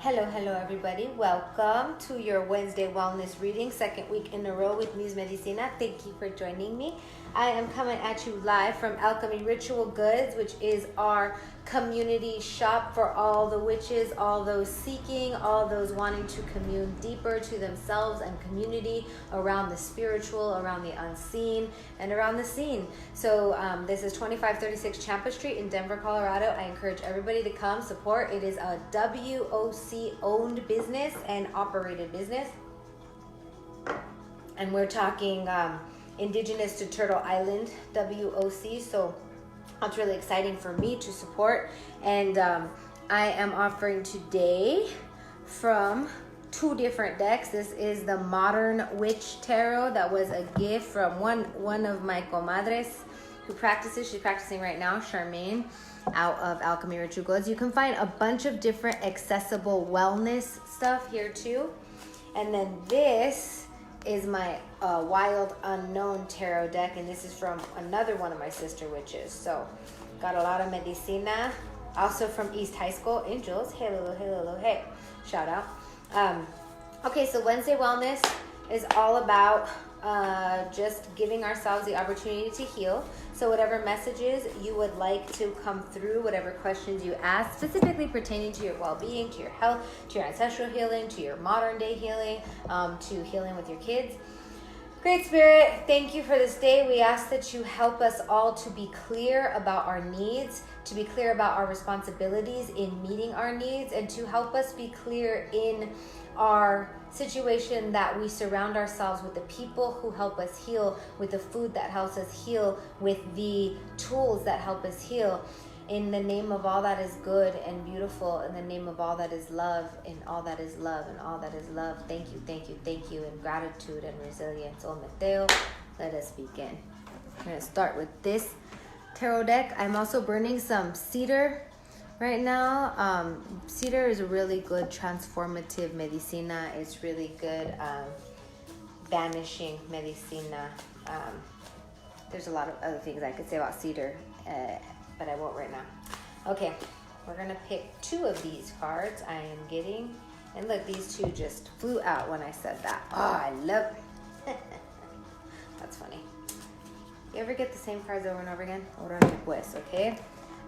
Hello everybody. Welcome to your Wednesday wellness reading, second week in a row with Ms. Medicina. Thank you for joining me. I am coming at you live from Alchemy Ritual Goods, which is our community shop for all the witches, all those seeking, all those wanting to commune deeper to themselves and community around the spiritual, around the unseen, and around the scene. So this is 2536 Champa Street in Denver, Colorado. I encourage everybody to come support. It is a WOC owned business and operated business. And we're talking indigenous to Turtle Island, WOC. So it's really exciting for me to support. And I am offering today from two different decks. This is the Modern Witch Tarot. That was a gift from one of my comadres who practices. She's practicing right now, Charmaine, out of Alchemy Ritual Goods. You can find a bunch of different accessible wellness stuff here too. And then this is my Wild Unknown Tarot deck, and this is from another one of my sister witches. So got a lot of medicina, also from East High School. Angels, hey, shout out. Okay, so Wednesday Wellness is all about just giving ourselves the opportunity to heal. So whatever messages you would like to come through, whatever questions you ask, specifically pertaining to your well-being, to your health, to your ancestral healing, to your modern day healing, to healing with your kids. Great Spirit, thank you for this day. We ask that you help us all to be clear about our needs, to be clear about our responsibilities in meeting our needs, and to help us be clear in our situation that we surround ourselves with the people who help us heal, with the food that helps us heal, with the tools that help us heal. In the name of all that is good and beautiful, in the name of all that is love, and all that is love, and all that is love, thank you, in gratitude and resilience. Oh, Mateo, let us begin. I'm going to start with this tarot deck. I'm also burning some cedar right now. Cedar is a really good transformative medicina. It's really good banishing medicina. There's a lot of other things I could say about cedar, but I won't right now. Okay, we're gonna pick two of these cards I am getting. And look, these two just flew out when I said that. Oh, I love it. That's funny. You ever get the same cards over and over again? Órale pues, okay?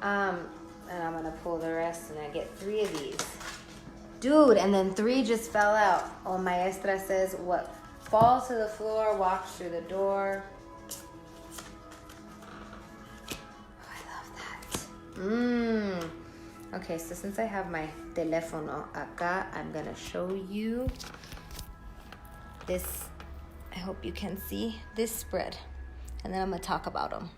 And I'm gonna pull the rest, and I get three of these. Dude, and then three just fell out. Oh, Maestra says, what falls to the floor walks through the door. Okay, so since I have my teléfono acá, I'm gonna show you this. I hope you can see this spread, and then I'm gonna talk about them.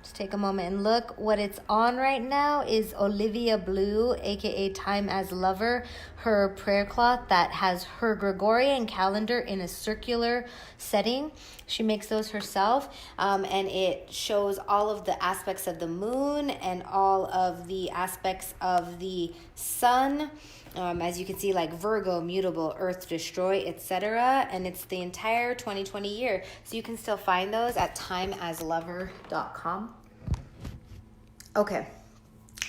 Just take a moment and look. What it's on right now is Olivia Blue, aka Time as Lover, her prayer cloth that has her Gregorian calendar in a circular setting. She makes those herself, and it shows all of the aspects of the moon and all of the aspects of the sun. As you can see, like Virgo, mutable, earth, destroy, etc. And it's the entire 2020 year. So you can still find those at timeaslover.com. Okay,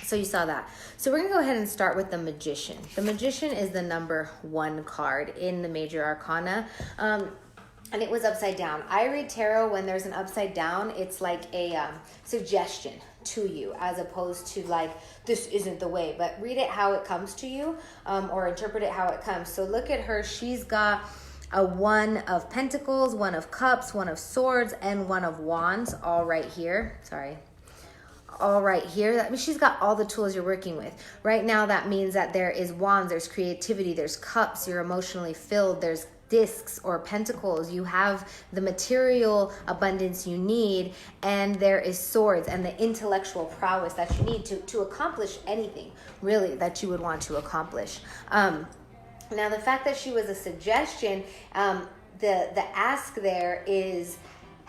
so you saw that. So we're going to go ahead and start with the Magician. The Magician is the number 1 card in the Major Arcana. And it was upside down. I read tarot when there's an upside down. It's like a suggestion to you, as opposed to like, this isn't the way. But read it how it comes to you, or interpret it how it comes. So look at her. She's got a 1 of Pentacles, 1 of Cups, 1 of Swords, and 1 of Wands, all right here. Sorry. All right here. That means she's got all the tools you're working with. Right now, that means that there is Wands, there's creativity, there's Cups, you're emotionally filled, there's discs or pentacles, you have the material abundance you need, and there is swords and the intellectual prowess that you need to accomplish anything really that you would want to accomplish. Now the fact that she was a suggestion, the ask there is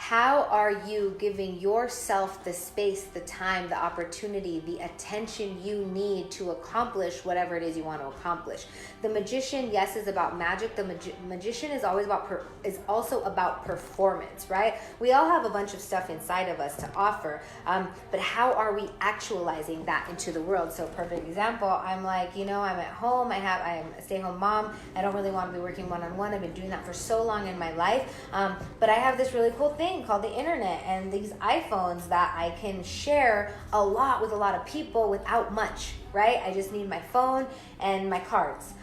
How are you giving yourself the space, the time, the opportunity, the attention you need to accomplish whatever it is you want to accomplish? The magician, yes, is about magic. The magician is always is also about performance, right? We all have a bunch of stuff inside of us to offer, but how are we actualizing that into the world? So, perfect example, I'm like, I'm at home. I'm a stay-home mom. I don't really want to be working one-on-one. I've been doing that for so long in my life, but I have this really cool thing called the internet and these iPhones that I can share a lot with a lot of people without much, right? I just need my phone and my cards,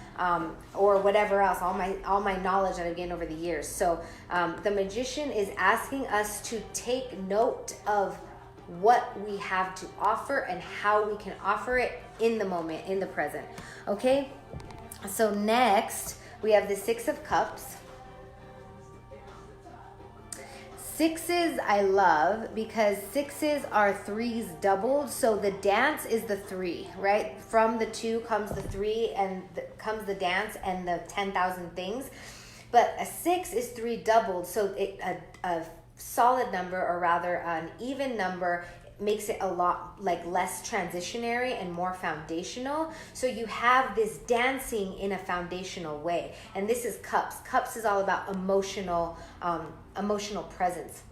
or whatever else, all my knowledge that I've gained over the years. So the magician is asking us to take note of what we have to offer and how we can offer it in the moment, in the present. Okay, so next we have the Six of Cups. Sixes I love because sixes are threes doubled. So the dance is the three, right? From the two comes the three and comes the dance and the 10,000 things. But a six is three doubled. So a solid number, or rather an even number, makes it a lot like less transitionary and more foundational. So you have this dancing in a foundational way. And this is cups. Cups is all about emotional presence,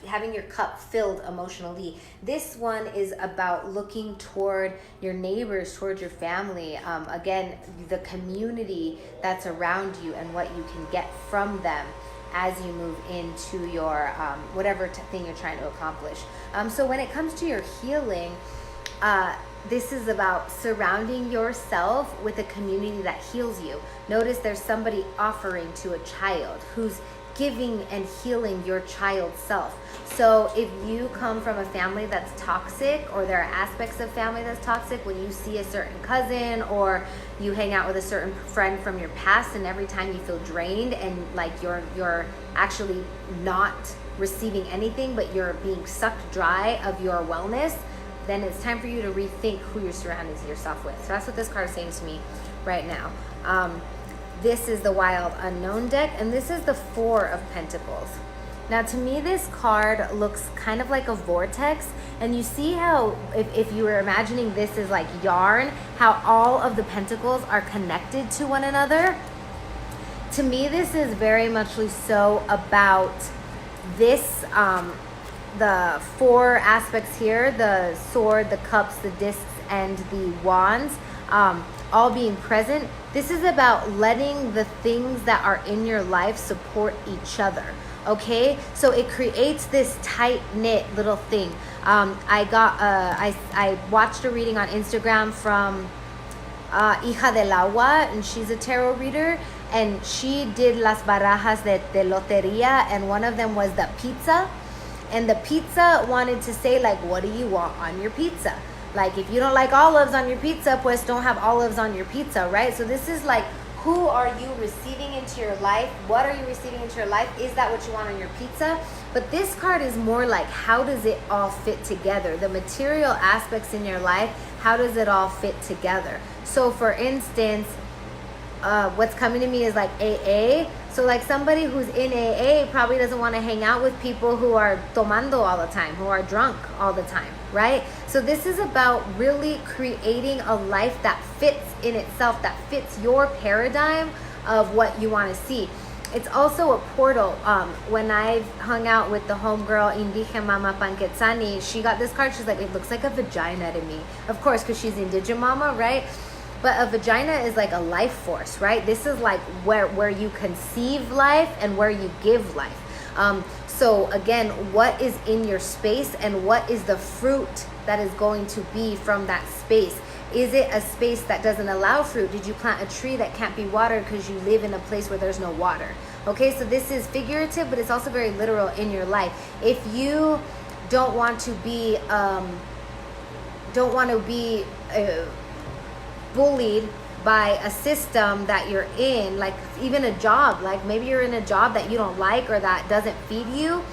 having your cup filled emotionally. This one is about looking toward your neighbors, toward your family, again, the community that's around you and what you can get from them as you move into your whatever thing you're trying to accomplish. So when it comes to your healing, this is about surrounding yourself with a community that heals you. Notice there's somebody offering to a child who's giving and healing your child's self. So if you come from a family that's toxic, or there are aspects of family that's toxic, when you see a certain cousin or you hang out with a certain friend from your past, and every time you feel drained and like you're actually not receiving anything, but you're being sucked dry of your wellness, then it's time for you to rethink who you're surrounding yourself with. So that's what this card is saying to me right now. This is the Wild Unknown deck, and this is the Four of Pentacles. Now, to me, this card looks kind of like a vortex, and you see how, if you were imagining this is like yarn, how all of the pentacles are connected to one another. To me, this is very much so about this, the four aspects here, the sword, the cups, the discs, and the wands, all being present. This is about letting the things that are in your life support each other. Okay, so it creates this tight-knit little thing. I watched a reading on Instagram from Hija del Agua, and she's a tarot reader, and she did las barajas de loteria, and one of them was the pizza, and the pizza wanted to say, like, what do you want on your pizza? Like, if you don't like olives on your pizza, pues don't have olives on your pizza, right? So this is like, who are you receiving into your life? What are you receiving into your life? Is that what you want on your pizza? But this card is more like, how does it all fit together? The material aspects in your life, how does it all fit together? So for instance, what's coming to me is like AA. So like somebody who's in AA probably doesn't want to hang out with people who are tomando all the time, who are drunk all the time, right? So this is about really creating a life that fits in itself, that fits your paradigm of what you want to see. It's also a portal. When I've hung out with the homegirl Indige Mama Panquetzani, she got this card. She's like, it looks like a vagina to me. Of course, because she's Indige Mama, right? But a vagina is like a life force, right? This is like where you conceive life and where you give life. So again, what is in your space and what is the fruit that is going to be from that space? Is it a space that doesn't allow fruit? Did you plant a tree that can't be watered because you live in a place where there's no water? Okay, so this is figurative, but it's also very literal in your life. If you don't want to be bullied by a system that you're in, like even a job, like maybe you're in a job that you don't like or that doesn't feed you,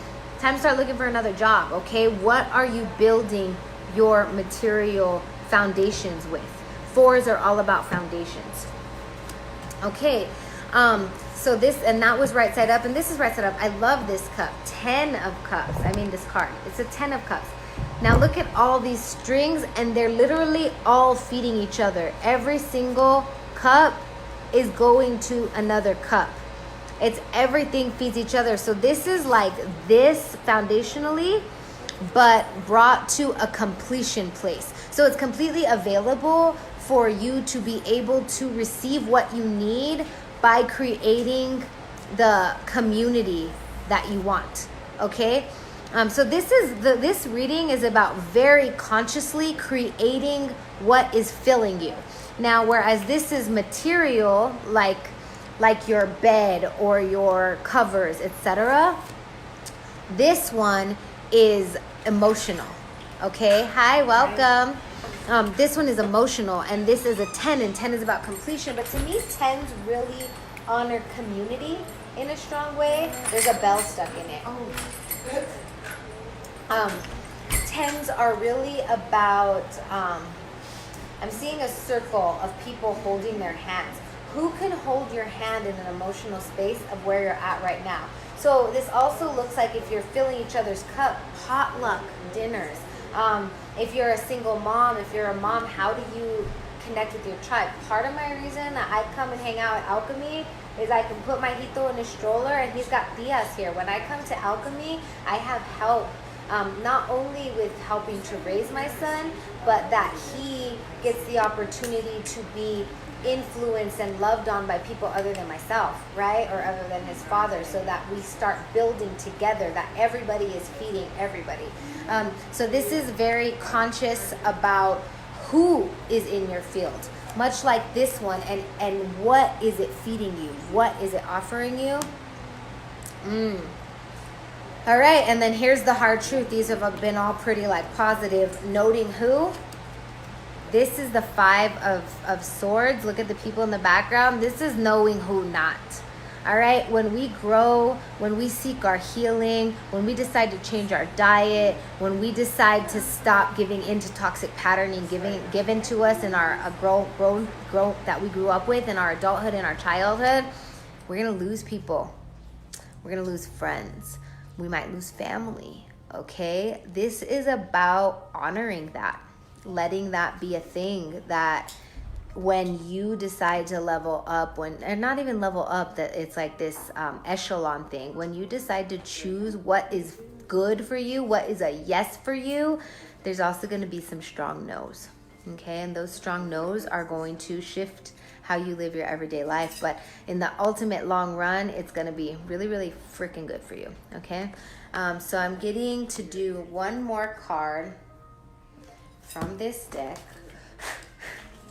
time to start looking for another job. Okay, what are you building your material foundations with? Fours are all about foundations. Okay, So this, and that was right side up, and this is right side up. I love this cup. 10 of cups. I mean, this card. It's a 10 of cups. Now look at all these strings, and they're literally all feeding each other. Every single cup is going to another cup. It's everything feeds each other. So this is like this foundationally, but brought to a completion place. So it's completely available for you to be able to receive what you need by creating the community that you want. Okay? So this reading is about very consciously creating what is filling you. Now, whereas this is material, like your bed or your covers, etc., this one is emotional. Okay? Hi, welcome. This one is emotional, and this is a 10, and 10 is about completion. But to me, 10s really honor community in a strong way. There's a bell stuck in it. Oh. 10s are really about, I'm seeing a circle of people holding their hands. Who can hold your hand in an emotional space of where you're at right now? So this also looks like if you're filling each other's cup, potluck dinners. If you're a single mom, if you're a mom, how do you connect with your tribe? Part of my reason that I come and hang out at Alchemy is I can put my hito in a stroller, and he's got tias here. When I come to Alchemy, I have help, not only with helping to raise my son, but that he gets the opportunity to be influenced and loved on by people other than myself, right? Or other than his father, so that we start building together, that everybody is feeding everybody. So this is very conscious about who is in your field, much like this one, and what is it feeding you? What is it offering you? All right, and then here's the hard truth. These have been all pretty like positive, noting who. This is the 5 of swords. Look at the people in the background. This is knowing who not. All right, when we grow, when we seek our healing, when we decide to change our diet, when we decide to stop giving into toxic patterning given to us in our grown that we grew up with in our adulthood and our childhood, we're gonna lose people. We're gonna lose friends. We might lose family. Okay, this is about honoring that, letting that be a thing, that when you decide to level up, and not even level up, that it's like this echelon thing. When you decide to choose what is good for you, what is a yes for you, there's also going to be some strong no's. Okay, and those strong no's are going to shift how you live your everyday life. But in the ultimate long run, it's going to be really, really freaking good for you. Okay, so I'm getting to do one more card from this deck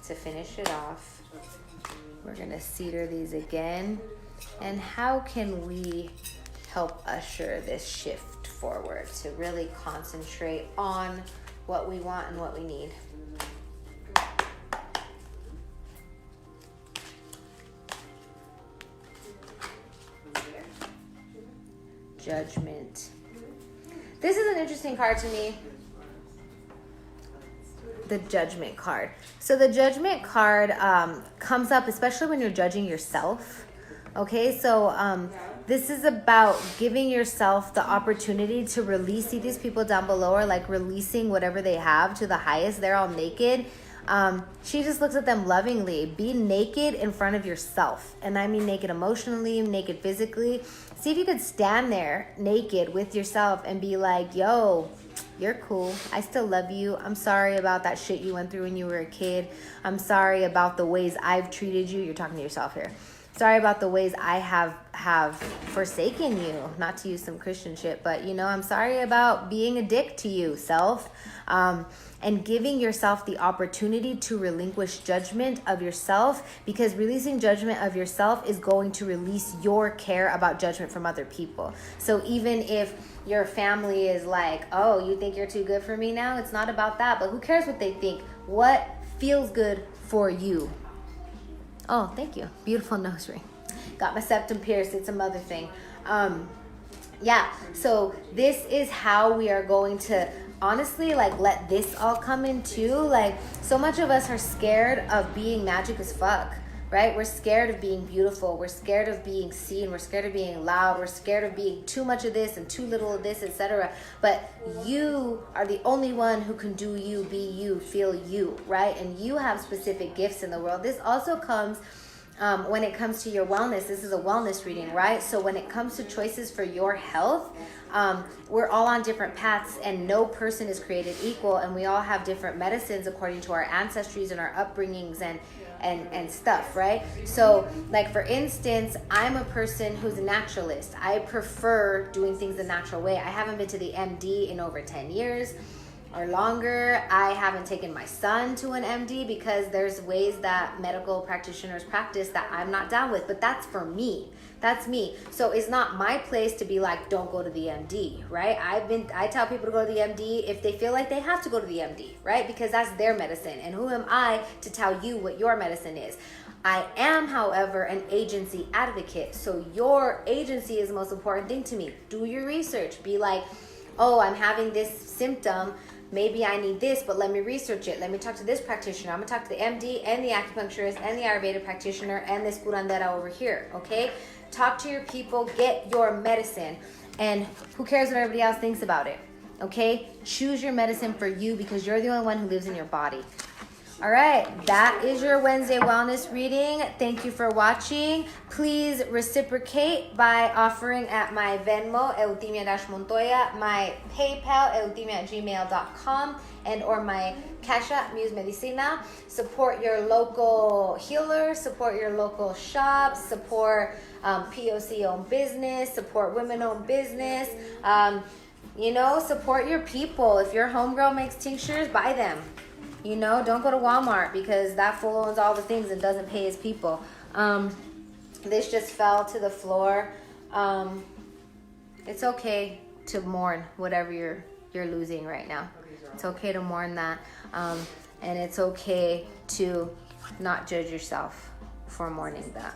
to finish it off. We're gonna cedar these again. And how can we help usher this shift forward to really concentrate on what we want and what we need? Judgment. This is an interesting card to me. The Judgment card. So the Judgment card comes up especially when you're judging yourself. Okay, so this is about giving yourself the opportunity to release. See, these people down below are like releasing whatever they have to the highest. They're all naked. She just looks at them lovingly. Be naked in front of yourself. And I mean naked emotionally, naked physically. See if you could stand there naked with yourself and be like, yo, you're cool. I still love you. I'm sorry about that shit you went through when you were a kid. I'm sorry about the ways I've treated you. You're talking to yourself here. Sorry about the ways I have forsaken you. Not to use some Christian shit, but I'm sorry about being a dick to you, self. And giving yourself the opportunity to relinquish judgment of yourself, because releasing judgment of yourself is going to release your care about judgment from other people. So even if your family is like, oh, you think you're too good for me now? It's not about that, but who cares what they think? What feels good for you? Oh, thank you. Beautiful nose ring. Got my septum pierced. It's a mother thing. Yeah, so this is how we are going to honestly let this all come in too. So much of us are scared of being magic as fuck, right? We're scared of being beautiful. We're scared of being seen. We're scared of being loud. We're scared of being too much of this and too little of this, etc. But you are the only one who can do you, be you, feel you, right? And you have specific gifts in the world. This also comes when it comes to your wellness. This is a wellness reading, right? So when it comes to choices for your health, we're all on different paths, and no person is created equal, and we all have different medicines according to our ancestries and our upbringings and stuff, right? So like, for instance, I'm a person who's a naturalist. I prefer doing things the natural way. I haven't been to the MD in over 10 years or longer. I haven't taken my son to an MD because there's ways that medical practitioners practice that I'm not down with, but that's for me. That's me. So it's not my place to be like, don't go to the MD, right? I tell people to go to the MD if they feel like they have to go to the MD, right? Because that's their medicine. And who am I to tell you what your medicine is? I am, however, an agency advocate. So your agency is the most important thing to me. Do your research. Be like, oh, I'm having this symptom. Maybe I need this, but let me research it. Let me talk to this practitioner. I'm going to talk to the MD and the acupuncturist and the Ayurveda practitioner and this curandera over here, okay? Talk to your people. Get your medicine. And who cares what everybody else thinks about it, okay? Choose your medicine for you because you're the only one who lives in your body. All right, that is your Wednesday wellness reading. Thank you for watching. Please reciprocate by offering at my Venmo, Eutimia-Montoya, my PayPal, eutimia@gmail.com, and or my Cash App, Muse Medicina. Support your local healer, support your local shops, support POC-owned business, support women-owned business. Support your people. If your homegirl makes tinctures, buy them. Don't go to Walmart because that fool owns all the things and doesn't pay his people. This just fell to the floor. It's okay to mourn whatever you're losing right now. It's okay to mourn that. And it's okay to not judge yourself for mourning that.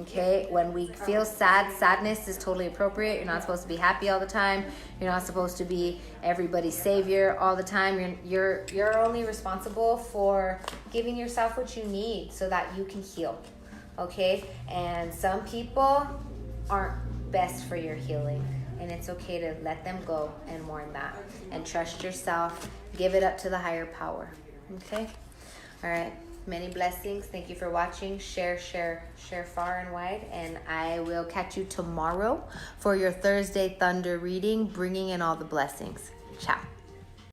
Okay, when we feel sadness is totally appropriate. You're not supposed to be happy all the time. You're not supposed to be everybody's savior all the time. You're only responsible for giving yourself what you need so that you can heal. Okay, and some people aren't best for your healing, and it's okay to let them go and mourn that and trust yourself. Give it up to the higher power. Okay, all right. Many blessings. Thank you for watching. Share far and wide. And I will catch you tomorrow for your Thursday Thunder reading, bringing in all the blessings. Ciao.